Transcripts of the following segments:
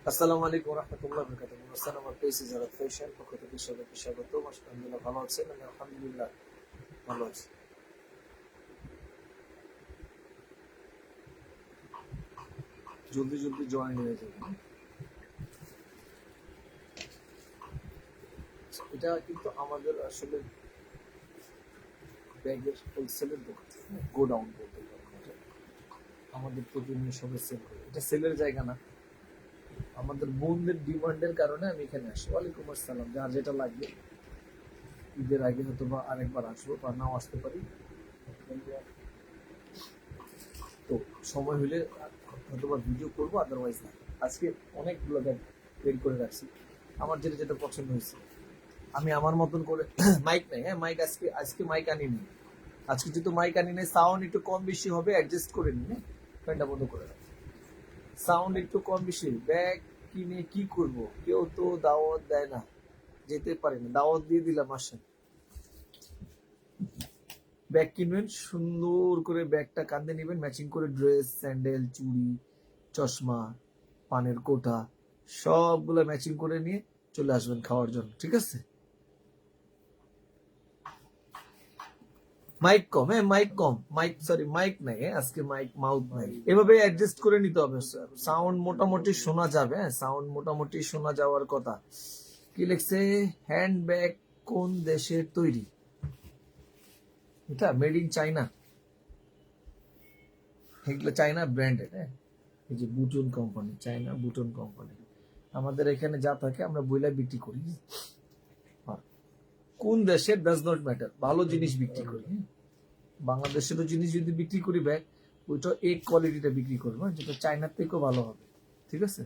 আসসালামু আলাইকুম রহমতুল্লাহ বরকাতুহু। আসসালামু আমার পেজ যারা ফ্যাশন পক্ষ থেকে সবাইকে স্বাগত। আলহামদুলিল্লাহ ভালো আছেন? আমি আলহামদুলিল্লাহ ভালো আছি। জলদি জলদি জয়েন হয়ে যাবেন। এটা কিন্তু আমাদের আসলে ব্যাগের হোলসেলের দোকান, গোডাউন বলতে পারেন। এটা আমাদের প্রতিদিন সবাই সেল করে, এটা সেলের জায়গা না। আমাদের বোনদের ডিমান্ডের কারণে আমি এখানে আসি। ওয়ালাইকুম আসসালাম। যার যেটা লাগবে ঈদের আগে হয়তো বা আরেকবার আসবো বা নাও আসতে পারি। তো সময় হলে হয়তো বা ভিডিও করবো, আদারওয়াইজ না। আজকে অনেকগুলো ব্যাগ বের করে রাখছি, আমার যেটা যেটা পছন্দ হয়েছে আমি আমার মতন করে মাইক নেই, হ্যাঁ মাইক আজকে আজকে মাইক আনিনি। আজকে যেহেতু মাইক আনি নেই, সাউন্ড একটু কম বেশি হবে, অ্যাডজাস্ট করে নিন। হ্যাঁ, ফ্যানটা বন্ধ করে রাখ। সাউন্ড একটু কম বেশি। ব্যাগ কিনে কি করব, কেউ তো দাওয়াত দেয় না, যেতে পারি না। দাওয়াত দিয়ে দিলাম, আসেন। ব্যাগ কিনবেন, সুন্দর করে ব্যাগটা কাঁধে নেবেন, ম্যাচিং করে ড্রেস, স্যান্ডেল, চুড়ি, চশমা, পানের কোটা সবগুলো ম্যাচিং করে নিয়ে চলে আসবেন খাওয়ার জন্য, ঠিক আছে? মাইক কম, হ্যাঁ মাইক কম, মাইক সরি মাইক নাই, হ্যাঁ আজকে মাইক মাউথ নাই। এভাবে অ্যাডজাস্ট করে নিতে হবে স্যার। সাউন্ড মোটামুটি শোনা যাবে, হ্যাঁ সাউন্ড মোটামুটি শোনা যাওয়ার কথা। কি লিখছে? হ্যান্ড ব্যাগ কোন দেশের তৈরি? এটা মেড ইন চাইনা, এগুলো চাইনা ব্র্যান্ডেড। হ্যাঁ, এই যে বুটন কোম্পানি, চাইনা বুটন কোম্পানি। আমাদের এখানে যা থাকে আমরা বইলা বিক্রি করি। কোন দেশের ডাজ নট ম্যাটার, ভালো জিনিস বিক্রি করি। বাংলাদেশেরও জিনিস যদি বিক্রি করি ব্যাগ, ওইটা এই কোয়ালিটিটা বিক্রি করবো, যেটা চাইনার থেকেও ভালো হবে, ঠিক আছে?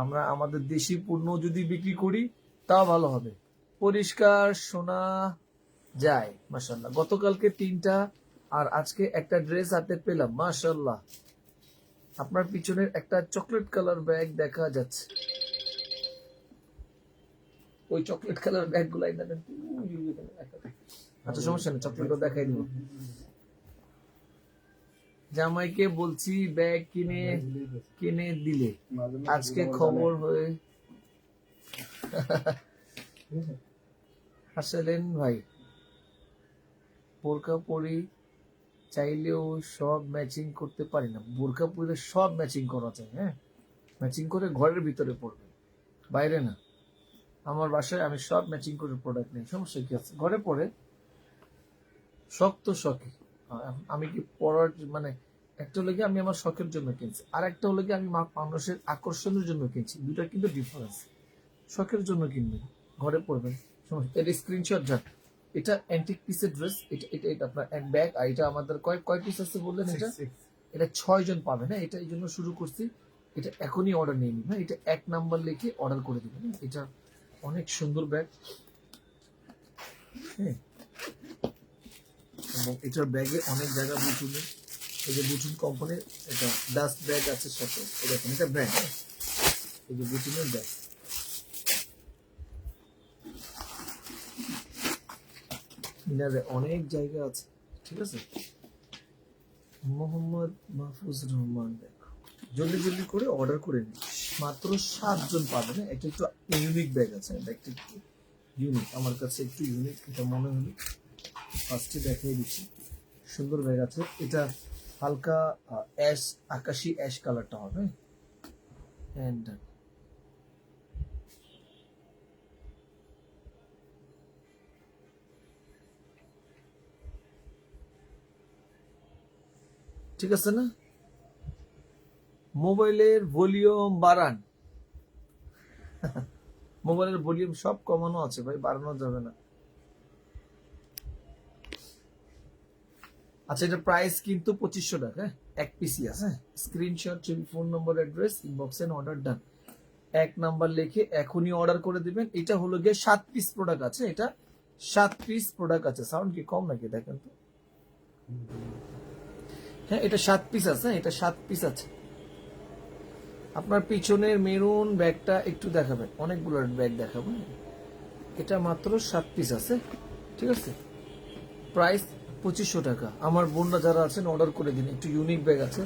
আমরা আমাদের দেশি পণ্য যদি বিক্রি করি তাও ভালো হবে। পরিষ্কার শোনা যায়, মাশাল্লাহ। গতকালকে 3টা আর আজকে একটা ড্রেস হাতে পেলাম, মাশাল্লাহ। আপনার পিছনের একটা চকলেট কালার ব্যাগ দেখা যাচ্ছে, ওই চকলেট কালার ব্যাগ গুলাই দেন। আচ্ছা সমস্যা নেই, চকলেটও দেখাই দিব। জামাইকে বলছি ব্যাগ কিনে কিনে দিলে, আজকে খবর হয়ে হাসালেন ভাই। বোরকা পরি চাইলেও সব ম্যাচিং করতে পারি না। বোরকা পরে সব ম্যাচিং করা যায়, হ্যাঁ ম্যাচিং করে ঘরের ভিতরে পড়বে, বাইরে না। আমার বাসায় আমি সব ম্যাচিং করে প্রোডাক্ট নেই, সমস্যা কি আছে? ঘরে পরে শখ তো শখই। আমি কি পড়ার মানে, একটা হলো কি আমি আমার শখের জন্য কিনছি, আর একটা হলো কি আমি মানুষের আকর্ষণের জন্য কিনছি। দুটা কিন্তু ডিফারেন্স। শখের জন্য কিনবেন, ঘরে পরবেন, সমস্যা। এটা স্ক্রিনশট যান। এটা অ্যান্টিক পিসের ড্রেস। এটা এটা এটা আপনার এক ব্যাগ। আর এটা আমাদের কয় পিস আছে বললেন? এটা এটা 6 জন পাবেন। হ্যাঁ, এটা এই জন্য শুরু করছি। এটা এখনই অর্ডার নিয়ে নিন। হ্যাঁ, এটা 1 নাম্বার লিখে অর্ডার করে দিবেন। এটা অনেক সুন্দর ব্যাগ, হ্যাঁ। এবং এটার ব্যাগে অনেক জায়গা বুটুনে, এই যে বুটুন কোম্পানির এটা ডাস্ট ব্যাগ আছে সাথে। দেখুন এটা ব্র্যান্ড, এই যে বুটুনের ব্যাগ। ইনারে অনেক জায়গা আছে, ঠিক আছে? মোহাম্মদ মাহফুজ রহমান, দেখো জলদি জলদি করে অর্ডার করে নিন, মাত্র 7 জন পাবেন। এটা একটু ইউনিক ব্যাগ আছে, এটা একটু ইউনিক, আমার কাছে একটু ইউনিক এটা মনে হলো, ফার্স্টে দেখাই দিচ্ছি। সুন্দর ব্যাগ আছে এটা, হালকা অ্যাশ, আকাশি অ্যাশ কালারটা হবে। এন্ড ঠিক আছে না? মোবাইলের ভলিউম বাড়ান। মোবাইলের ভলিউম সব কমানো আছে ভাই, বাড়ানো যাবে না। আচ্ছা, এটা প্রাইস কিন্তু 2500 টাকা, এক পিসি আছে। Screenshot, phone number, address, inbox and order done. 1 number লিখে এখনই অর্ডার করে দিবেন। এটা হলো গিয়ে 7 পিস প্রোডাক্ট আছে, এটা 7 পিস প্রোডাক্ট আছে। সাউন্ড কি কম নাকি দেখেন তো? হ্যাঁ, এটা 7 পিস আছে, এটা 7 পিস আছে। আপনার পিছনের মেরুন ব্যাগটা একটু দেখাবেন, অনেকগুলো ব্যাগ দেখাবেন। এটা মাত্র 7 পিস আছে, ঠিক আছে? প্রাইস 2500 টাকা। আমার বোনরা যারা আছেন অর্ডার করে দিন, একটু ইউনিক ব্যাগ আছে।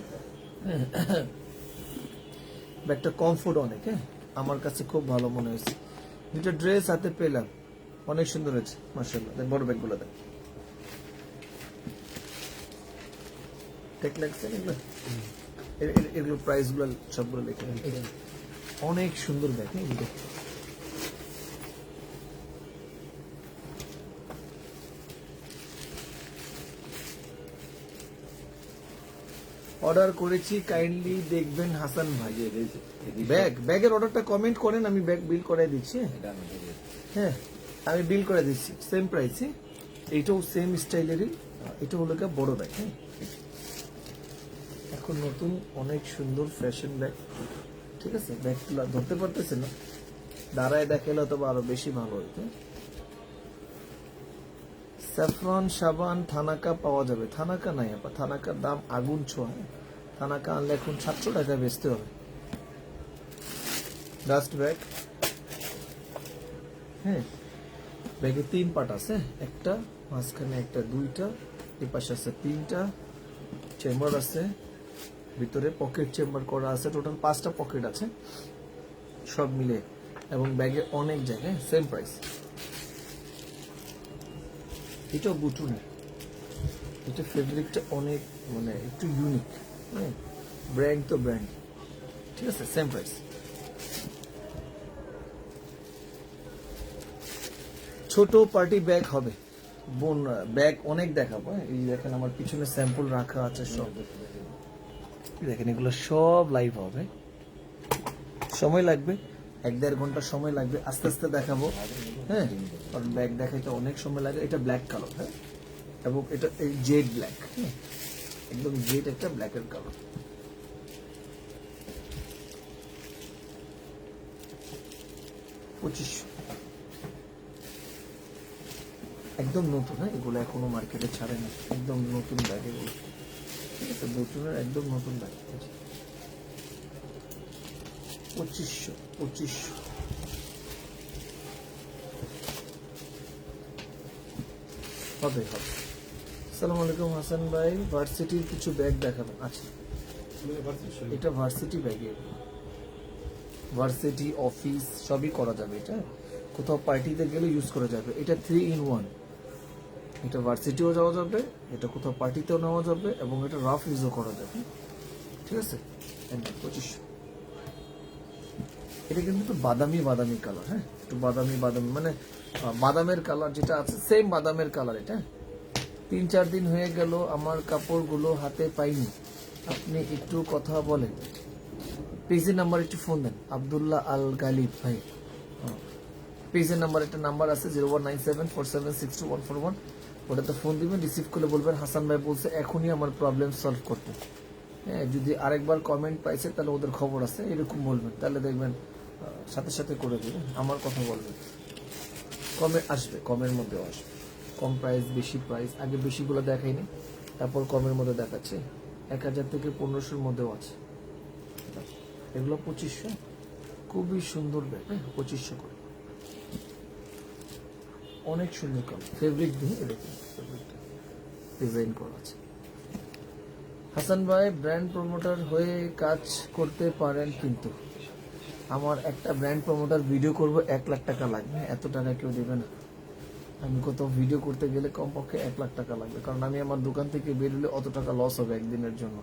ব্যাগটা কমফোর্ট অনেক, হ্যাঁ আমার কাছে খুব ভালো মনে হয়েছে। দুটো ড্রেস হাতে পেলাম, অনেক সুন্দর হয়েছে মাশাআল্লাহ। বড় ব্যাগগুলো দেখ, ঠিক লাগছে এগুলো? এগুলো প্রাইস গুলো সবগুলো লিখে অনেক সুন্দর ব্যাগ। এগুলো অর্ডার করেছি, কাইন্ডলি দেখবেন হাসান ভাই। ব্যাগের অর্ডারটা কমেন্ট করেন, আমি ব্যাগ বিল করে দিচ্ছি। হ্যাঁ আমি বিল করে দিচ্ছি সেম প্রাইসে। এইটাও সেম স্টাইলেরই, এটা হলো গিয়ে বড় ব্যাগ। হ্যাঁ এখন নতুন অনেক সুন্দর ফ্যাশন ব্যাগ, ঠিক আছে। ব্যাগগুলো ধরতে পারতেছে না, দাঁড়ায় দেখালে তো আরো বেশি ভালো হইতো। স্যাফরন সাবান থানাকা পাওয়া যাবে? থানাকা নাই আপা, থানাকার দাম আগুন ছোঁয়া। থানাকা আনলে এখন 700 টাকা বেচতে হবে। ডাস্ট ব্যাগ, হ্যাঁ ব্যাগে 3 পার্ট আছে, একটা মাঝখানে একটা, দুইটা এই পাশে আছে, 3টা চেম্বার আছে, ভিতরে পকেট চেম্বার করা আছে, টোটাল 5টা পকেট আছে সব মিলে, এবং ব্যাগে অনেক জায়গায় সেম প্রাইস। এটাও বুটুনের, এটা ফেব্রিকটা অনেক মানে একটু ইউনিক, হ্যাঁ ব্র্যান্ড তো ব্র্যান্ড, ঠিক আছে সেম প্রাইস। ছোট পার্টি ব্যাগ হবে বোন, ব্যাগ অনেক দেখাবো। এই দেখেন আমার পিছনে স্যাম্পল রাখা আছে সব, দেখেন এগুলো সব লাইভ হবে, সময় লাগবে 1-1.5 ঘন্টা সময় লাগবে, আস্তে আস্তে দেখাবো। হ্যাঁ কারণ ব্যাগ দেখাইতে অনেক সময় লাগে। এটা ব্ল্যাক কালার, হ্যাঁ এবং এটা এই জেড ব্ল্যাক, একদম জেড একটা ব্ল্যাকের কালার। $2500 একদম নতুন, হ্যাঁ এগুলো এখনো মার্কেটে ছাড়ে না, একদম নতুন ব্যাগ এগুলো, ঠিক আছে নতুনের একদম নতুন ব্যাগ। 2500 হবে হবে। আসসালামু আলাইকুম হাসান ভাই, ভার্সিটির কিছু ব্যাগ দেখাবেন? আচ্ছা এটা ভার্সিটি ব্যাগে, ভার্সিটি অফিস সবই করা যাবে, এটা কোথাও পার্টিতে গেলে ইউজ করা যাবে। এটা 3-in-1, এটা ভার্সিটিও যাওয়া যাবে, এটা কোথাও পার্টিতেও নেওয়া যাবে, এবং এটা রাফ ইউজও করা যাবে, ঠিক আছে। 2500। এটা কিন্তু একটু বাদামি বাদামি কালার, হ্যাঁ একটু বাদামি বাদামি মানে বাদামের কালার যেটা আছে সেম বাদামের কালার। এটা 3-4 দিন হয়ে গেল আমার কাপড়গুলো হাতে পাইনি, আপনি একটু কথা বলেন, পেজের নাম্বার একটু ফোন দেন। আব্দুল্লাহ আল গালিব ভাই, পেজের নাম্বার একটা নাম্বার আছে 019747624141, ওটাতে ফোন দিবেন, রিসিভ করে বলবেন হাসান ভাই বলছে এখনই আমার প্রবলেম সলভ করতে। হ্যাঁ যদি আরেকবার কমেন্ট পাইছে তাহলে ওদের খবর আছে, এরকম বলবেন, তাহলে দেখবেন সাথে সাথে করে দেবে। আমার কথা বলবেন, কমে আসবে, কমের মধ্যেও আসবে। কম প্রাইস বেশি প্রাইস, আগে বেশিগুলো দেখাইনি, তারপর কমের মধ্যে দেখাচ্ছে। 1000 থেকে 1500-র মধ্যেও আছে। এগুলো 2500, খুবই সুন্দর ব্যাগ, হ্যাঁ 2500 করে, অনেক সুন্দর কালার, ফেব্রিক দিয়ে এরকম ফেব্রিকটা ডিজাইন করা আছে। হাসান ভাই ব্র্যান্ড প্রমোটার হয়ে কাজ করতে পারেন, কিন্তু আমার একটা ব্র্যান্ড প্রমোটার ভিডিও করব 1 লাখ টাকা লাগবে, এত টাকা কেউ দেবে না। আমি কোথাও ভিডিও করতে গেলে কমপক্ষে 1 লাখ টাকা লাগবে, কারণ আমি আমার দোকান থেকে বেরোলে অত টাকা লস হবে একদিনের জন্য,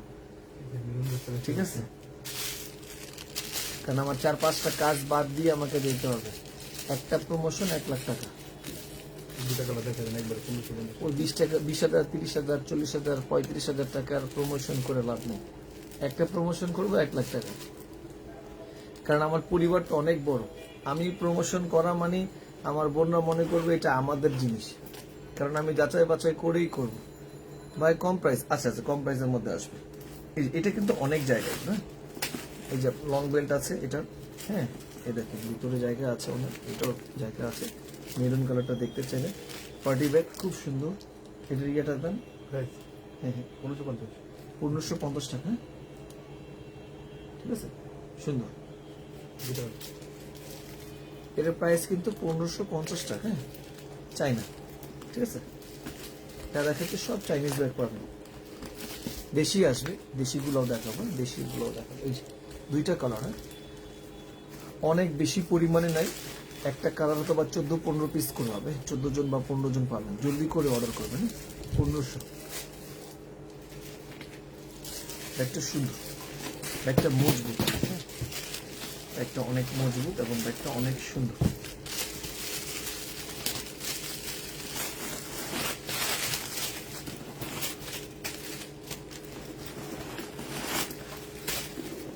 ঠিক আছে। কারণ আমার 4-5টা কাজ বাদ দিয়ে আমাকে দিতে হবে, একটা প্রমোশন 1 লাখ টাকা। ওই 20 টাকা, 20,000, 30,000, 40,000, 35,000 টাকার প্রমোশন করে লাভ নেই। একটা প্রমোশন করবো 1 লাখ টাকা, কারণ আমার পরিবারটা অনেক বড়। আমি প্রমোশন করা মানে আমার বোনরা মনে করবে এটা আমাদের জিনিস, কারণ আমি যাচাই বাছাই করেই করব। ভাই কম প্রাইস, আচ্ছা আচ্ছা কম প্রাইসের মধ্যে আসবে। এটা কিন্তু অনেক জায়গায় না, এই যে লং বেল্ট আছে এটা, হ্যাঁ এই দেখেন ভিতরে জায়গা আছে অনেক, এটাও জায়গা আছে। মেরুন কালারটা দেখতে চাইলে পার্টি ব্যাগ খুব সুন্দর। এটার ইয়েটার দাম হ্যাঁ হ্যাঁ 1550 টাকা, ঠিক আছে সুন্দর। এটার প্রাইস কিন্তু 1550 টাকা, হ্যাঁ চাইনা, ঠিক আছে। এটা দেখাচ্ছে সব চাইনিজ ব্যাগ পাবেন, দেশি আসবে, দেশিগুলোও দেখাবো, দেশিগুলোও দেখাবো। এই 2টা কালার, হ্যাঁ অনেক বেশি পরিমাণে নাই, একটা কালার হয়তো বা 14-15 পিস করে হবে, 14 জন বা 15 জন পাবেন, জলদি করে অর্ডার করবেন। 1500। ব্যাগটা সুন্দর, ব্যাগটা মজবুত, ব্যাগটা অনেক মজবুত এবং ব্যাগটা অনেক সুন্দর।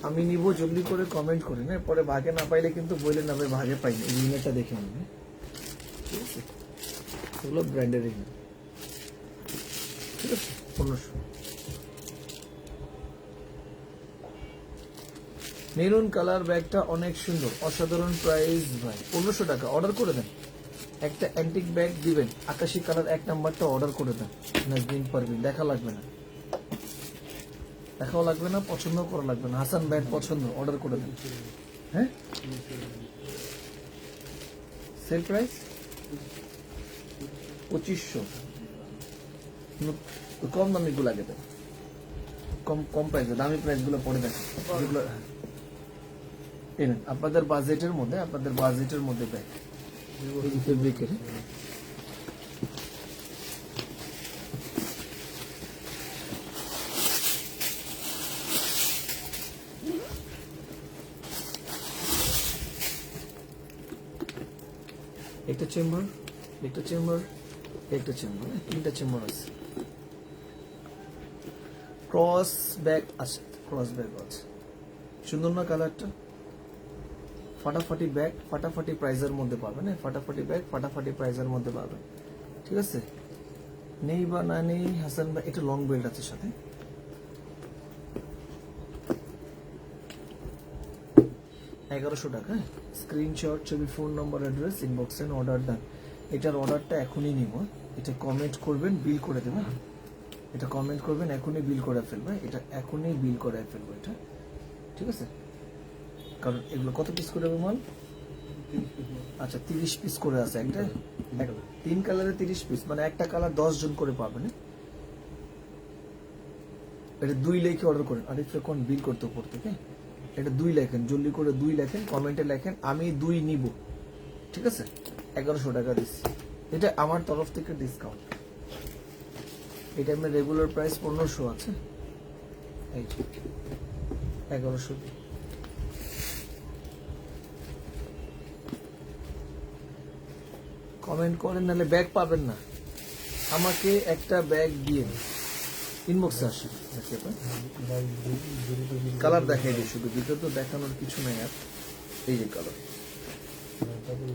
আমি নিব, জলদি করে কমেন্ট করে না, পরে ভাগে না পাইলে কিন্তু বললেন না ভাই ভাগে পাইনি, এই রিংটা দেখে নেবে, ঠিক আছে? এগুলো ব্র্যান্ডের রিং, ঠিক আছে? 1500। মেরুন কালার ব্যাগটা অনেক সুন্দর, অসাধারণ প্রাইস ভাই, 1500 টাকা। অর্ডার করে দেন, একটা অ্যান্টিক ব্যাগ দিবেন, আকাশি কালার 1 নাম্বারটা অর্ডার করে দেন। নাজনীন পারভিন, দেখা লাগবে না, দেখাও লাগবে না, পছন্দ করা লাগবে না। হাসান ব্যাগ পছন্দ, অর্ডার করে দেন। হ্যাঁ, সেল প্রাইস 2500। কম দামি গুলো আগে দেন, কম কম প্রাইসে, দামি প্রাইস গুলো পরে দেখেন যেগুলো। এই নেন, আপনাদের বাজেটের মধ্যে, আপনাদের বাজেটের মধ্যে ব্যাগ ফেব্রিকের। একটা চেম্বার, একটা চেম্বার, একটা চেম্বার, তিনটা চেম্বার আছে। ক্রস ব্যাগ আছে, ক্রস ব্যাগ আছে, সুন্দর না কালারটা? ফাটাফাটি ব্যাগ, ফাটাফাটি প্রাইজের মধ্যে পাবেন, ফাটাফাটি ব্যাগ, ফাটাফাটি প্রাইজের মধ্যে পাবেন, ঠিক আছে? নেই বা না নেই হাসান ভাই, এটা লং বেল্ট আছে সাথে। $1100 টাকা। স্ক্রিনশট, ছবি, ফোন নম্বর, অ্যাড্রেস, ইনবক্সে অর্ডার দেন। এটার অর্ডারটা এখনই নিব, এটা কমেন্ট করবেন, বিল করে দেবেন। এটা কমেন্ট করবেন, এখনই বিল করে ফেলবে, এটা এখনই বিল করে ফেলবো এটা, ঠিক আছে? কারণ এগুলো কত পিস করে হবে মাল? আচ্ছা, 30 পিস করে আছে একটা, 3 কালারে 30 পিস, মানে একটা কালার 10 জন করে পাবেন। এটা 2 লেখে অর্ডার করেন, আরিফে কোন বিল করতে উপর থেকে, এটা 2 লেখেন, জলদি করে 2 লেখেন, কমেন্টে লেখেন আমি 2 নিব, ঠিক আছে? 1100 টাকা দিচ্ছি, এটা আমার তরফ থেকে ডিসকাউন্ট। এটা আমার রেগুলার প্রাইস 1500 আছে, এই 1100। কমেন্ট করেন, নাহলে ব্যাগ পাবেন না। আমাকে একটা ব্যাগ দিয়ে ইনবক্সে আসে, কালার দেখাই দিই শুধু, ভিতরে তো দেখানোর কিছু নাই আর। এই যে কালার,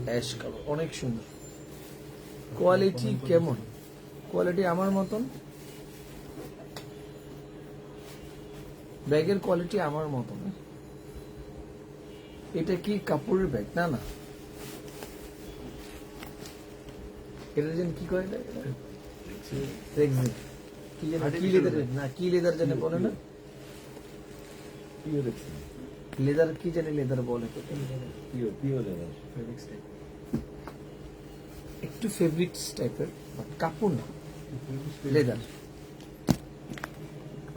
অ্যাশ কালার, অনেক সুন্দর। কোয়ালিটি কেমন? কোয়ালিটি আমার মতন, ব্যাগের কোয়ালিটি আমার মতন। এটা কি কাপড়ের ব্যাগ? না না, এটা যেন কি করে, রেক্সিন কি যেন, কি লেদার না, কি লেদার জানে বলে না, লেদার কি জানি লেদার বলে, একটু ফেব্রিক্স টাইপের, কাপড় না, লেদার,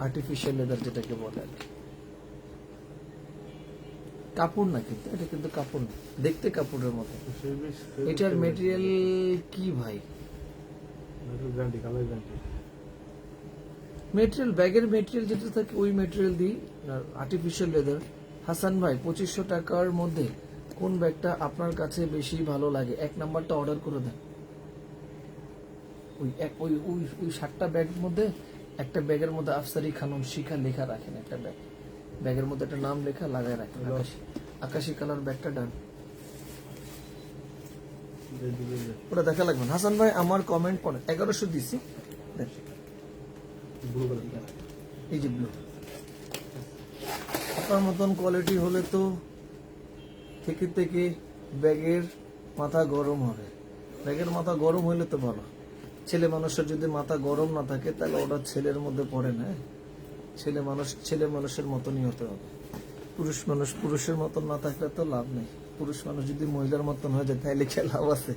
আর্টিফিশিয়াল লেদার যেটাকে বলে আর কি। কাপড় না, কিন্তু এটা কিন্তু কাপড় না, দেখতে কাপড়ের মতো। এটার মেটেরিয়াল কি ভাই? মেটেরিয়াল, ব্যাগের মেটেরিয়াল যেটা থাকে ওই মেটেরিয়াল দিই, আর্টিফিশিয়াল লেদার। হাসান ভাই, 2500 টাকার মধ্যে কোন ব্যাগটা আপনার কাছে বেশি ভালো লাগে? 1 নাম্বারটা অর্ডার করে দেন। ওই এক ওই ওই ওই 7টা ব্যাগের মধ্যে একটা ব্যাগের মধ্যে আফসারি খানম শিখা লেখা রাখেন, একটা ব্যাগের মধ্যে একটা নাম লেখা লাগায় রাখেন, আকাশি কালার ব্যাগটা ডান, ওটা দেখা লাগবে। হাসান ভাই আমার কমেন্ট পড়েন, 1100 দিছি, এই যে ব্লু, আপনার মতন কোয়ালিটি হলে তো থেকে থেকে ব্যাগের মাথা গরম হবে। ব্যাগের মাথা গরম হইলে তো ভালো, ছেলে মানুষের যদি মাথা গরম না থাকে তাহলে ওটা ছেলের মধ্যে পড়ে না। ছেলে মানুষের মতনই হতে হবে। পুরুষ মানুষ পুরুষের মতন না থাকলে তো লাভ নেই। পুরুষ মানুষ যদি মহিলার মতন হয়ে যায় তাহলে কি লাভ আছে?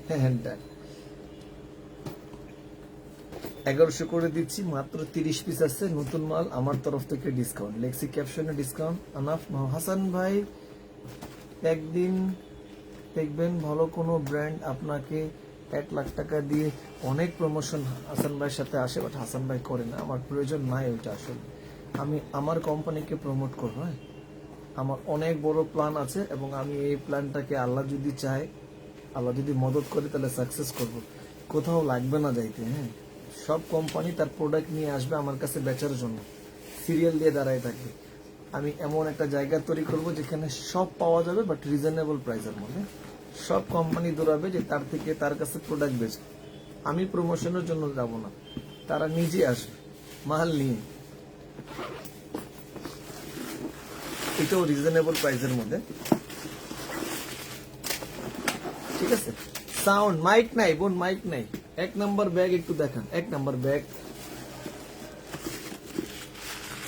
হ্যাঁ, 1100 করে দিচ্ছি, মাত্র 30 পিস আছে, নতুন মাল, আমার তরফ থেকে ডিসকাউন্ট। লেক্সি ক্যাপশনে ডিসকাউন্ট আনাফ। হাসান ভাই একদিন দেখবেন ভালো কোনো ব্র্যান্ড আপনাকে 1 লাখ টাকা দিয়ে অনেক প্রমোশন হাসান ভাইয়ের সাথে আসে, বাট হাসান ভাই করে না, আমার প্রয়োজন নাই ওইটা। আসলে আমি আমার কোম্পানিকে প্রমোট করবো, হ্যাঁ, আমার অনেক বড় প্ল্যান আছে এবং আমি এই প্ল্যানটাকে আল্লাহ যদি চায়, আল্লাহ যদি মদত করে তাহলে সাকসেস করব। কোথাও লাগবে না যাইতে, হ্যাঁ, সব কোম্পানি তার প্রোডাক্ট নিয়ে আসবে আমার কাছে বেচার জন্য, সিরিয়াল দিয়ে দাঁড়ায় থাকবে। আমি এমন একটা জায়গা তৈরি করব যেখানে সব পাওয়া যাবে, বাট রিজনেবল প্রাইসের মধ্যে। সব কোম্পানি দৌড়াবে যে তার থেকে তার কাছে প্রোডাক্ট বেচে। আমি প্রমোশনের জন্য যাব না, তারা নিজে আসবে মাল নিয়ে, এটাও রিজনেবল প্রাইসের মধ্যে, ঠিক আছে। সাউন্ড মাইক নাই বোন, মাইক নাই। 1 নাম্বার ব্যাগ একটু দেখান, 1 নাম্বার ব্যাগ।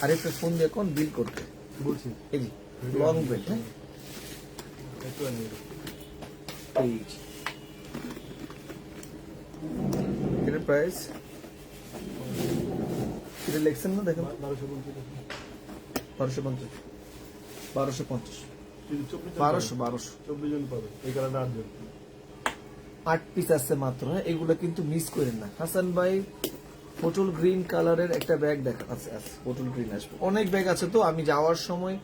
আরেকটা ফোন দিয়ে কোন বিল করতে বলছি এই যে লং বেল্ট, হ্যাঁ, একটু আনি এই যে। এটার প্রাইস এটা লেখছেন না, দেখেন 1250 1250 24 জন পাবে এই কারণে 8 জন। 8 পিস আছে মাত্র, হ্যাঁ, এগুলো কিন্তু মিস করেন না। হাসান ভাই পটল গ্রিন কালারের একটা ব্যাগ দেখা আছে, পটল গ্রিন আসবে, অনেক ব্যাগ আছে। তো আমি যাওয়ার সময়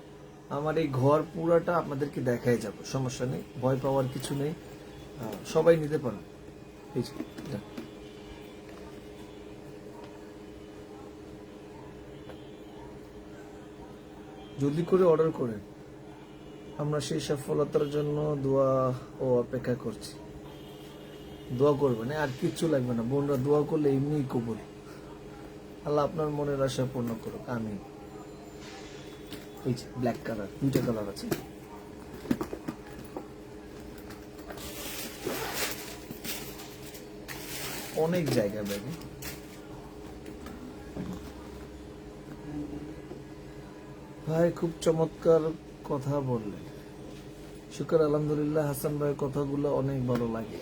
আমার এই ঘর পুরাটা আপনাদেরকে দেখাই যাব, সমস্যা নেই, ভয় পাওয়ার কিছু নেই, সবাই নিতে পারেন। এই যে এটা। জলদি করে অর্ডার করেন, আমরা সেই সফলতার জন্য দোয়া ও অপেক্ষা করছি। দোয়া করবেন, আর কিচ্ছু লাগবে না বোনরা, দোয়া করলে এমনিই কবুল। আল্লাহ আপনার মনের আশা পূর্ণ করুক, আমিন। এই যে ব্ল্যাক কালার, 2টা কালার আছে। অনেক জায়গা ব্যাগে। ভাই খুব চমৎকার কথা বললেন, শুকর আলহামদুলিল্লাহ। হাসান ভাইয়ের কথাগুলো অনেক ভালো লাগে।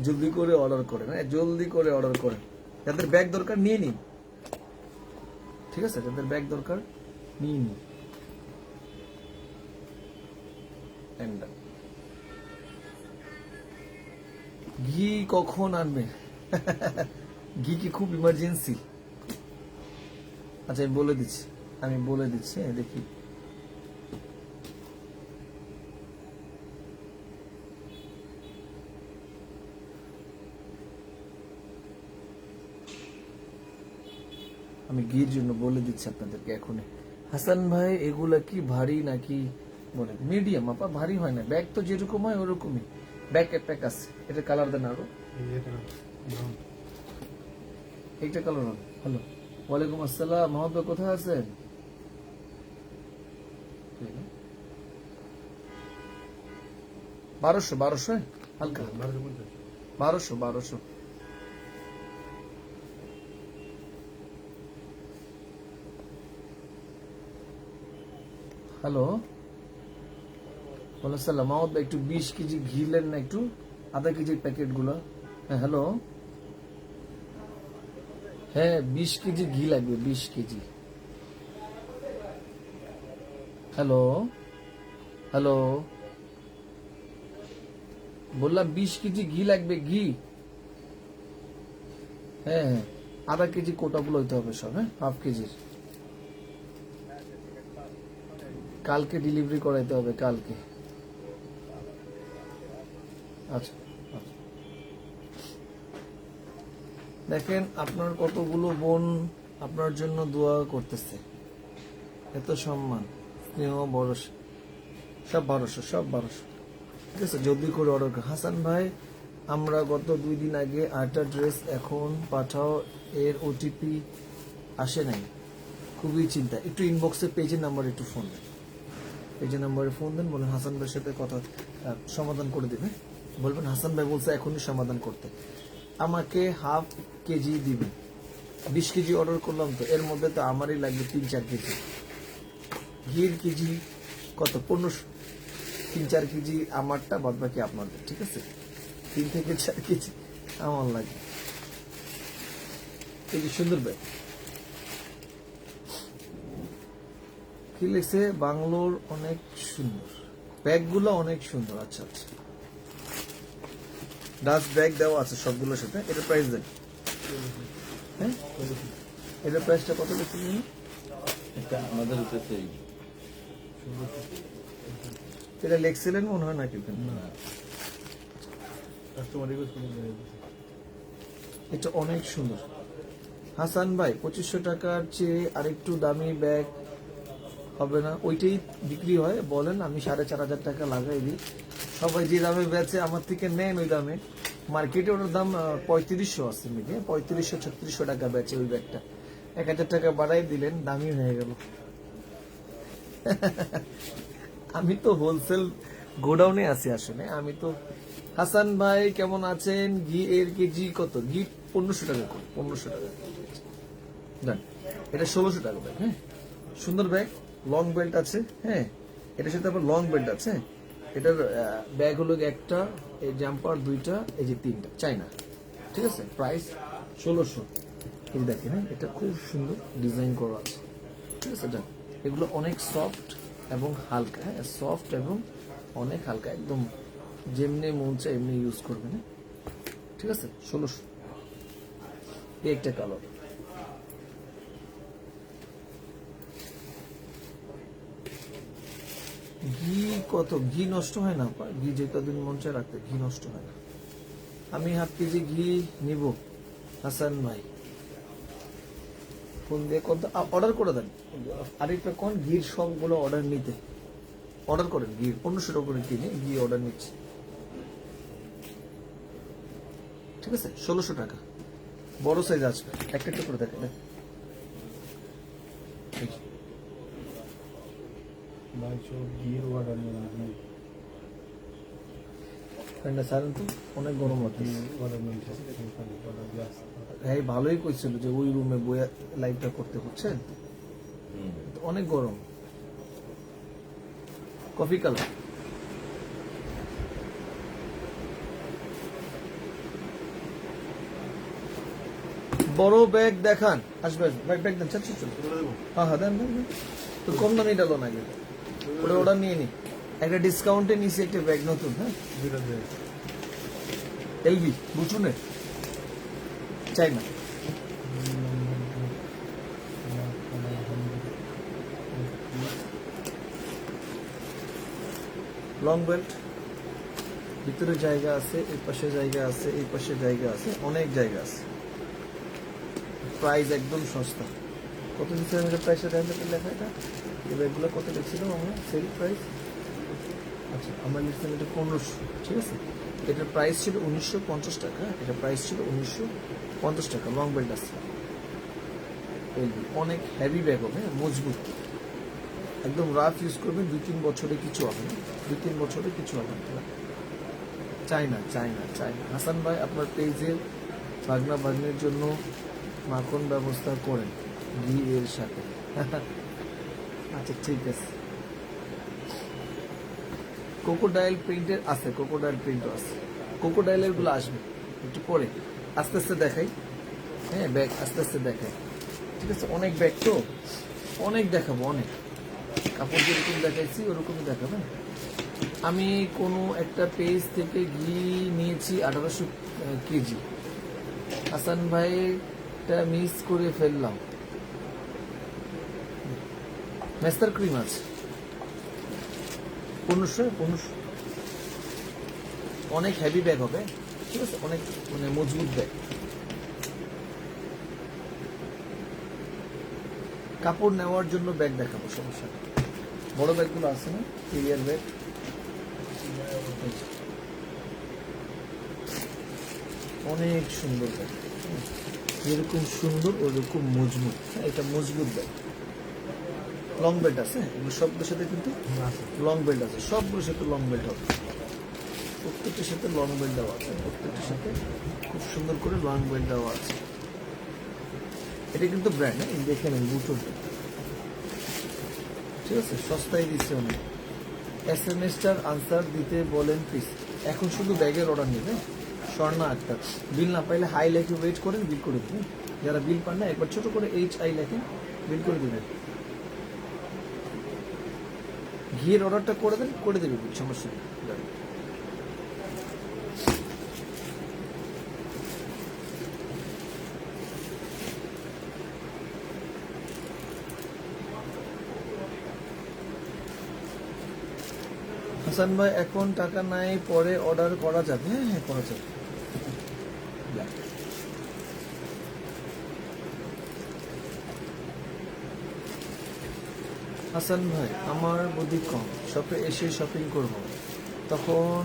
জলদি করে অর্ডার করেন, হ্যাঁ, জলদি করে অর্ডার করেন। যাদের ব্যাগ দরকার নিয়ে নিন, ঠিক আছে, যাদের ব্যাগ দরকার নিয়ে নিন। ঘি কখন আনবে? ঘি কি খুব ইমার্জেন্সি? আচ্ছা আমি বলে দিচ্ছি, হ্যাঁ, দেখি। আমি ঘির জন্য বলে দিচ্ছি আপনাদেরকে এখনই। হাসান ভাই এগুলা কি ভারী নাকি? বলে মিডিয়াম আপা, ভারী হয় না, ব্যাগ তো যেরকম হয় ওরকমই। ব্যাগ প্যাক আছে, এটা কালার দেন আরো, এইটা কালার হবে। হ্যালো, ওয়ালাইকুম আসসালাম, মহব্বত কোথায় আছেন? 1200 হালকা 1200। হ্যালো, ওয়ালাইকুম মাহমুদ ভাই, একটু 20 কেজি ঘি নেন না, একটু আধা কেজির প্যাকেট গুলো। হ্যাঁ হ্যালো, হ্যাঁ 20 কেজি ঘি লাগবে, 20 কেজি। হ্যালো হ্যালো, বললাম 20 কেজি ঘি লাগবে, ঘি। হ্যাঁ হ্যাঁ, আধা কেজি কোটাগুলো হইতে হবে সব, হ্যাঁ, হাফ কেজির। কালকে ডেলিভারি করাইতে হবে, কালকে। আচ্ছা আচ্ছা। দেখেন আপনার কতগুলো বোন আপনার জন্য দোয়া করতেছে, এত সম্মান স্নেহ ভরসা, সব 1200 ঠিক আছে। জলদি করে অর্ডার কর। হাসান ভাই আমরা গত 2 দিন আগে 8টা ড্রেস এখন পাঠাও, এর ওটিপি আসে নাই, খুবই চিন্তা। একটু ইনবক্সে পেজের নাম্বার একটু ফোন দেন, পেজের নাম্বারে ফোন দেন, বলেন হাসান ভাইয়ের সাথে কথা সমাধান করে দেবে। বলবেন হাসান ভাই বলছে এখনই সমাধান করতে, আমাকে হাফ কেজি দিবেন। 20 কেজি অর্ডার করলাম, তো এর মধ্যে তো আমারই লাগবে 3-4 কেজি। ঘির কেজি কত? 1500। 3-4 কেজি আমারটা, বাদ বাকি আপনাদের, ঠিক আছে। 3 থেকে 4 কেজি আমার লাগে। এই যে সুন্দর ব্যাগ কি লিখছে বাংলোর অনেক সুন্দর ব্যাগগুলো অনেক সুন্দর আচ্ছা আচ্ছা ডাস্ট ব্যাগ দেওয়া আছে সবগুলোর সাথে এটার প্রাইস দেন হ্যাঁ এটার প্রাইসটা কত লিখছে জানি? এটা আমাদের কাছে এটা লেখছিলেন মনে হয় নাকি কাস্টমার রিকোয়েস্ট করে দিয়ে দিয়েছে। এটা অনেক সুন্দর হাসান ভাই 2500 টাকার চেয়ে আরেকটু দামি ব্যাগ হবে না ওইটাই বিক্রি হয় বলেন আমি 4500 টাকা লাগাই দিই সবাই যে দামে বেচে আমার থেকে নেন ওই দামে মার্কেটে ওটার দাম 3500 আছে নাকি 3500-3600 টাকা বেচে ওই ব্যাগটা 1000 টাকা বাড়াই দিলেন দামি হয়ে গেল আমি তো হোলসেল গোডাউনে আছি আসলে আমি তো হাসান ভাই কেমন আছেন ঘি এর কেজি কত ঘি 1500 টাকা করে 1500 টাকা ডান এটা 1600 টাকা ব্যাগ হ্যাঁ সুন্দর ব্যাগ লং বেল্ট আছে হ্যাঁ এটার সাথে আবার লং বেল্ট আছে এটার ব্যাগ হলো একটা এই জাম্পার দুইটা এই যে তিনটা চাইনা ঠিক আছে প্রাইস 1600 এই যে দেখেন হ্যাঁ এটা খুব সুন্দর ডিজাইন করা আছে ঠিক আছে ডান এগুলো অনেক সফট এবং হালকা হ্যাঁ সফট এবং অনেক হালকা একদম যেমনি মন চায় এমনি ইউজ করবেন হ্যাঁ ঠিক আছে 1600 এই একটা কালার ঘি কত ঘি নষ্ট হয় না ঘি যে কদিন মন চায় রাখতে ঘি নষ্ট হয় না আমি হাফ কেজি ঘি নিব হাসান ভাই ফোন দিয়ে কত অর্ডার করে দেন আরেকটা কোন ঘির সবগুলো অর্ডার নিতে অর্ডার করেন ঘি 1500 টাকা করে কিনে ঘি অর্ডার নিচ্ছি ঠিক আছে 1600 টাকা বড় সাইজ আসবে একটা একটা করে দেখেন ভাই সব ঘির অর্ডার নিয়ে আসবেন। ফ্যানটা সারেন তো অনেক গরম হচ্ছে অর্ডার নিয়ে আসছে অর্ডার দিয়ে আসছে হ্যাঁ ভালোই কইছিল যে ওই রুমে বইয়া লাইভটা করতে বুঝছেন অনেক গরম কফি কালার বড় ব্যাগ দেখান আসবে ব্যাগ ব্যাগ দেন চাচ্ছি চল এগুলো দেবো হ্যাঁ হ্যাঁ দেন দেন দেন। তো কম দামি ডালো না গেলে ওটা অর্ডার নিয়ে নি একটা ডিসকাউন্টে নিছি একটা ব্যাগ নতুন হ্যাঁ দুইটা দিয়ে এলবি বুঝুনে চাই না লং বেল্ট ভিতরে জায়গা আছে এই পাশে জায়গা আছে এই পাশে জায়গা আছে অনেক জায়গা আছে প্রাইস একদম সস্তা কত দিচ্ছে আমি প্রাইসটা জানতে লেখা এটা এই ব্যাগগুলো কত লিখছিল আমরা সেল প্রাইস আচ্ছা আমরা লিখছিলাম এটা 1500 ঠিক আছে এটার প্রাইস ছিল 1950 টাকা এটা প্রাইস ছিল 1950 টাকা লং বেল্ট আছে অনেক হেভি ব্যাগ হবে মজবুত একদম রাফ ইউজ করবেন 2-3 বছরে কিছু হবে না 2-3 বছরে কিছু হবে না চাইনা চাইনা চাইনা হাসান ভাই আপনার পেজের বাগনা বাগনের জন্য মাখন ব্যবস্থা করেন ঘি এর সাথে আচ্ছা ঠিক আছে কোকোডাইল প্রিন্টের আছে কোকোডাইল প্রিন্টও আছে কোকোডাইলের গুলো আসবে একটু পরে আস্তে আস্তে দেখাই হ্যাঁ ব্যাগ আস্তে আস্তে দেখাই ঠিক আছে অনেক ব্যাগ তো অনেক দেখাবো অনেক কাপড় যেরকম দেখাইছি ওরকমই দেখাবেন আমি কোনো একটা পেজ থেকে ঘি নিয়েছি 1800 কেজি হাসান ভাইটা মিস করে ফেললাম মেস্তার ক্রিম আছে 1500 অনেক হেভি ব্যাগ হবে ঠিক আছে অনেক মানে মজবুত ব্যাগ কাপড় নেওয়ার জন্য ব্যাগ দেখাবো সমস্যা নেই বড় ব্যাগগুলো আছে না ক্লিয়ার ব্যাগ অনেক সুন্দর ব্যাগ যেরকম সুন্দর ওরকম মজবুত এটা মজবুত ব্যাগ লং বেল্ট আছে এগুলো সবগুলোর সাথে কিন্তু লং বেল্ট আছে সবগুলোর সাথে লং বেল্ট হবে প্রত্যেকটার সাথে লং বেল্ট দেওয়া আছে প্রত্যেকটার সাথে খুব সুন্দর করে লং বেল্ট দেওয়া আছে এটা কিন্তু ব্র্যান্ড হ্যাঁ দেখে নেন বুটুর ঠিক আছে সস্তায় দিচ্ছে অনেক SMS-টার আনসার দিতে বলেন প্লিজ এখন শুধু ব্যাগের অর্ডার নেবে স্বর্ণা আক্তার বিল না পাইলে হাই লাইটে ওয়েট করেন বিল করে দিন যারা বিল পান না একবার ছোট করে HI লেখেন, বিল করে দেবেন। ঘিয়ের অর্ডারটা করে দেন, করে দেবে বিল, সমস্যা নেই। হাসান ভাই এখন টাকা নাই, পরে অর্ডার করা যাবে? হ্যাঁ হ্যাঁ করা যাবে। হাসান ভাই আমার বুদ্ধি কম, শপে এসে শপিং করব, তখন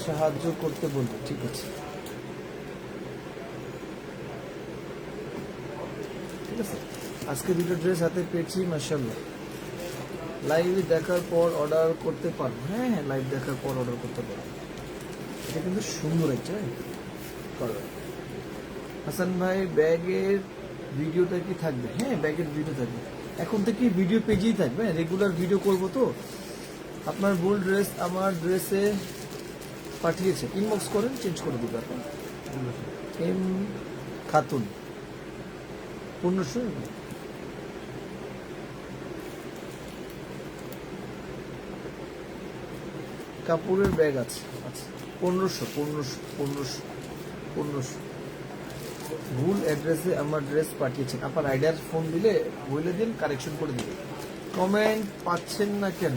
সাহায্য করতে বলবো। ঠিক আছে, ঠিক আছে। আজকে দুটো ড্রেস হাতে পেয়েছি, মাশাআল্লাহ। লাইভ দেখার পর অর্ডার করতে পারবো? হ্যাঁ হ্যাঁ, লাইভ দেখার পর অর্ডার করতে পারবো। এটা কিন্তু সুন্দর একটা কালার। হাসান ভাই ব্যাগের ভিডিওটা কি থাকবে? হ্যাঁ, ব্যাগের ভিডিও থাকবে। এখন থেকে ভিডিও পেজেই থাকবে, রেগুলার ভিডিও করব। তো আপনার ভুল ড্রেস আমার ড্রেসে পাঠিয়েছে, ইনবক্স করেন, চেঞ্জ করে দেবে। আপনার এম খাতুন 1500। কাপড়ের ব্যাগ আছে, আচ্ছা 1500। ভুল অ্যাড্রেসে আমার ড্রেস পাঠিয়েছেন। আপনার আইডিয়ার ফোন দিলে বলে দিন, কারেকশন করে দিবে। কমেন্ট পাচ্ছেন না কেন?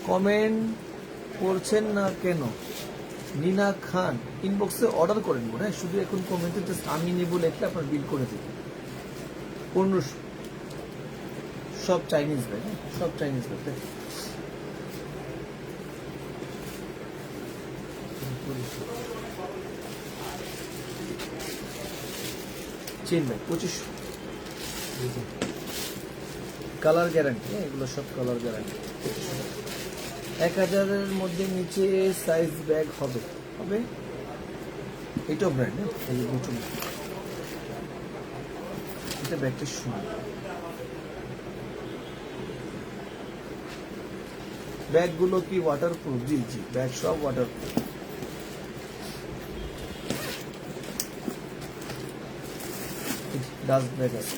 কমেন্ট করছেন না কেন? নীনা খান ইনবক্সে অর্ডার করে নেব। হ্যাঁ, শুধু এখন কমেন্টে জাস্ট আমি নেবো লেখলে আপনার বিল করে দেবে। 1500, সব চাইনিজ ব্যাগ, হ্যাঁ সব Chinese bag. Chain bag 2500, colour guarantee. হ্যাঁ, এগুলো সব কালার গ্যারান্টি। 1000-এর মধ্যে নিচে সাইজ ব্যাগ হবে? হবে। এটাও ব্র্যান্ড, হ্যাঁ, এই যে নতুন এটা ব্যাগটা সুন্দর। ব্যাগগুলো কি ওয়াটারপ্রুফ? জি জি, ব্যাগ সব ওয়াটারপ্রুফ। ডাস্ট ব্যাগ আছে,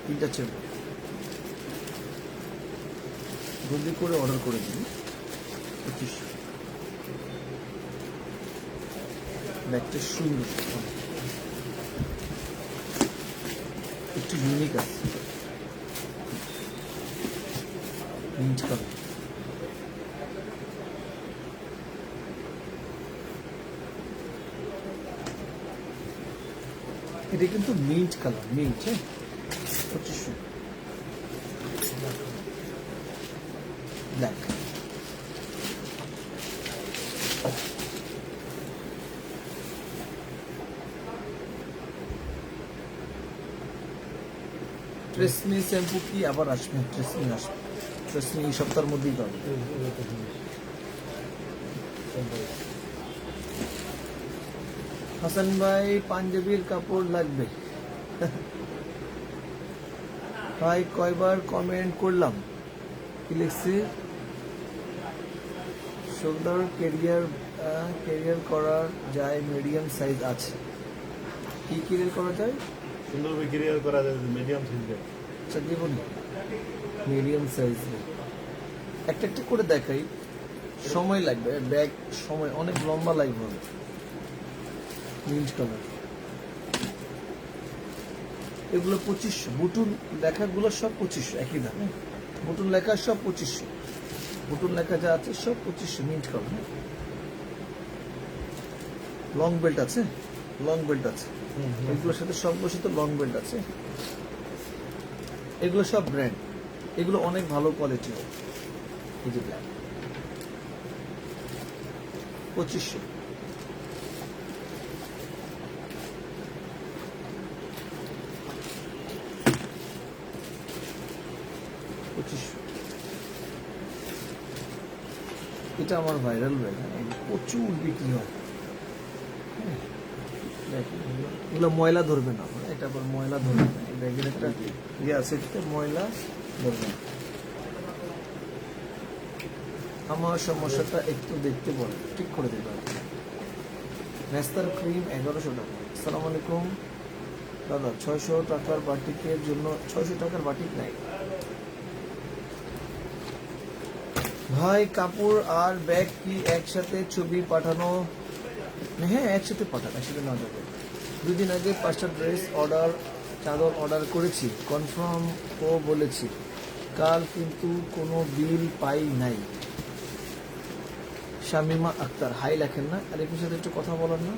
3টা চেম্বার। জলদি করে অর্ডার করে দিন। 2500। ব্যাগটা সুন্দর, একটু ইউনিক আছে, মিন্ট কালার। এটা কিন্তু মিন্ট কালার, মিন্ট। হ্যাঁ 2500। ব্ল্যাক। ট্রেসমি শ্যাম্পু কি আবার আসবে? ট্রেসমি আসবে, ট্রেসমি এই সপ্তাহের মধ্যেই পাবে। হাসান ভাই পাঞ্জাবির কাপড় লাগবে? ভাই কয়বার কমেন্ট করলাম, কি লিখছি? শোল্ডার ক্যারিয়ার করা যায়, মিডিয়াম সাইজ আছে। কি ক্যারিয়ার করা যায়? সুন্দরভাবে ক্লিয়ার করা যায় মিডিয়াম সাইজ। আচ্ছা দেখুন, মিডিয়াম সাইজ একটা একটা করে দেখাই, সময় লাগবে। ব্যাগ সময় অনেক লম্বা লাগবে। মিন্ট কালার, এগুলো 2500। বুটুন লেখাগুলো সব 2500, একই দাম। বুটুন লেখা সব 2500, বুটুন লেখা যা আছে সব 2500। Mint colour. লং বেল্ট আছে, লং বেল্ট আছে। এগুলোর সাথে সবগুলোর সাথে লং বেল্ট আছে। এগুলো সব ব্র্যান্ড, এগুলো অনেক ভালো কোয়ালিটি। এই যে ব্ল্যাক 2500। এটা আমার ভাইরাল ব্যাগ, প্রচুর বিক্রি হয়। এগুলো ময়লা ধরবে না, এটা আবার ময়লা ধরবে না। এই ব্যাগের একটা ইয়ে আছে, ময়লা ধরবে না। আমার সমস্যাটা একটু দেখতে বলে, ঠিক করে দেবে। ন্যাস্তার ক্রিম 1100 টাকা। আসসালামু আলাইকুম দাদা, 600 টাকার বাটিকের জন্য 600 টাকার বাটিক নাই ভাই। কাপড় আর ব্যাগ কি একসাথে ছবি পাঠানো? হ্যাঁ, একসাথে পাঠান, একসাথে না যাবে। 2 দিন আগে 5টা ড্রেস চাদর অর্ডার করেছি, কনফার্ম ও বলেছি কাল, কিন্তু কোনো বিল পাই নাই। শামিমা আক্তার, হাই লেখেন না, আর একটু সাথে একটু কথা বলেন না।